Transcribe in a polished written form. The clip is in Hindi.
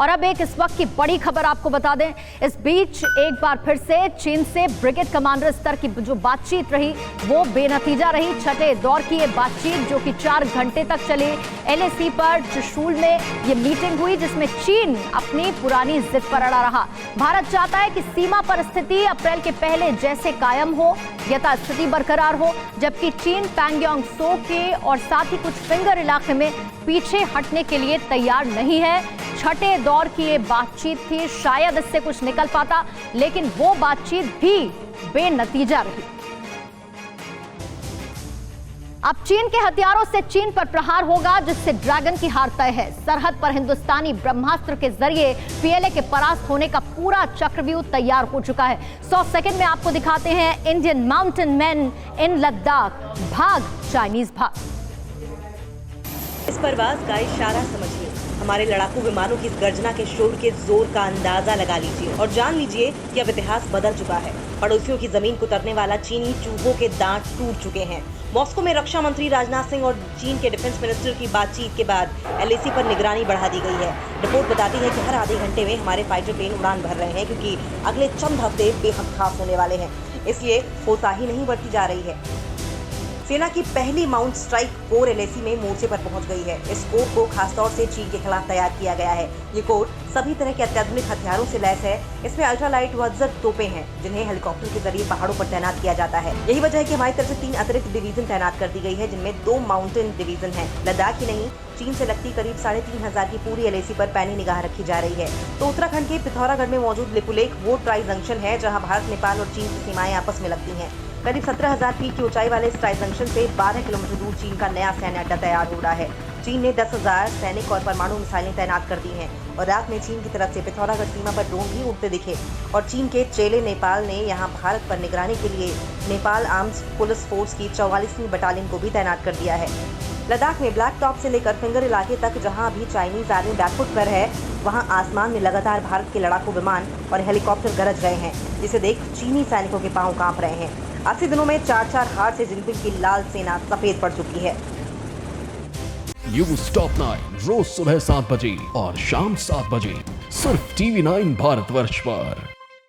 और अब एक इस वक्त की बड़ी खबर आपको बता दें। इस बीच एक बार फिर से चीन से ब्रिगेड कमांडर स्तर की जो बातचीत रही वो बेनतीजा रही। छठे दौर की ये बातचीत जो कि 4 घंटे तक चली, एलएसी पर चुशूल में ये मीटिंग हुई जिसमें चीन अपनी पुरानी जिद पर अड़ा रहा। भारत चाहता है कि सीमा पर स्थिति अप्रैल के पहले जैसे कायम हो, यथास्थिति बरकरार हो, जबकि चीन पैंगोंग त्सो के और साथ ही कुछ फिंगर इलाके में पीछे हटने के लिए तैयार नहीं है। छठे दौर की ये बातचीत थी, शायद इससे कुछ निकल पाता, लेकिन वो बातचीत भी बेनतीजा रही। अब चीन के हथियारों से चीन पर प्रहार होगा जिससे ड्रैगन की हार तय है। सरहद पर हिंदुस्तानी ब्रह्मास्त्र के जरिए पीएलए के परास्त होने का पूरा चक्रव्यूह तैयार हो चुका है। 100 सेकंड में आपको दिखाते हैं Indian mountain man in Ladakh, भाग चाइनीज भाग। इस परवाज का इशारा समझिए, हमारे लड़ाकू विमानों की इस गर्जना के शोर के जोर का अंदाजा लगा लीजिए और जान लीजिए कि अब इतिहास बदल चुका है। पड़ोसियों की जमीन को तरने वाला चीनी चूहों के दांत टूट चुके हैं। मॉस्को में रक्षा मंत्री राजनाथ सिंह और चीन के डिफेंस मिनिस्टर की बातचीत के बाद एलएसी पर निगरानी बढ़ा दी गई है। रिपोर्ट बताती है कि हर आधे घंटे में हमारे फाइटर प्लेन उड़ान भर रहे हैं क्योंकि अगले चंद हफ्ते बेहद खास होने वाले हैं, इसलिए कोताही नहीं बरती जा रही है। सेना की पहली माउंट स्ट्राइक कोर एलएसी में मोर्चे पर पहुंच गई है। इस कोर को खासतौर से चीन के खिलाफ तैयार किया गया है। ये कोर सभी तरह के अत्याधुनिक हथियारों से लैस है। इसमें अल्ट्रालाइट वज्र तोपें हैं जिन्हें हेलीकॉप्टर के जरिए पहाड़ों पर तैनात किया जाता है। यही वजह है कि हमारी तरफ से 3 अतिरिक्त डिवीजन तैनात कर दी गई है, जिनमें 2 माउंटेन डिवीजन है। लद्दाख ही नहीं, चीन से लगती करीब 3500 की पूरी एलएसी पर पैनी निगाह रखी जा रही है। तो उत्तराखंड के पिथौरागढ़ में मौजूद लिपुलेख वो ट्राई जंक्शन है जहाँ भारत, नेपाल और चीन की सीमाएं आपस में लगती हैं। करीब 17,000 फीट की ऊंचाई वाले इस ट्राई जंक्शन से 12 किलोमीटर दूर चीन का नया सैन्य अड्डा तैयार हो रहा है। चीन ने 10,000 सैनिक और परमाणु मिसाइलें तैनात कर दी हैं और रात में चीन की तरफ से पिथौरागढ़ सीमा पर ड्रोन भी उड़ते दिखे। और चीन के चेले नेपाल ने यहां भारत पर निगरानी के लिए नेपाल आर्म्स पुलिस फोर्स की 44वीं बटालियन को भी तैनात कर दिया है। लद्दाख में ब्लैक टॉप से लेकर फिंगर इलाके तक जहां अभी चाइनीज आर्मी बैकफुट पर है, वहां आसमान में लगातार भारत के लड़ाकू विमान और हेलीकॉप्टर गरज रहे हैं, जिसे देख चीनी सैनिकों के पांव कांप रहे हैं। 80 दिनों में 4-4 हार से जिनपिंग की लाल सेना सफेद पड़ चुकी है। न्यूज़ टॉप 9 रोज सुबह 7 बजे और शाम 7 बजे सिर्फ TV9 भारतवर्ष पर।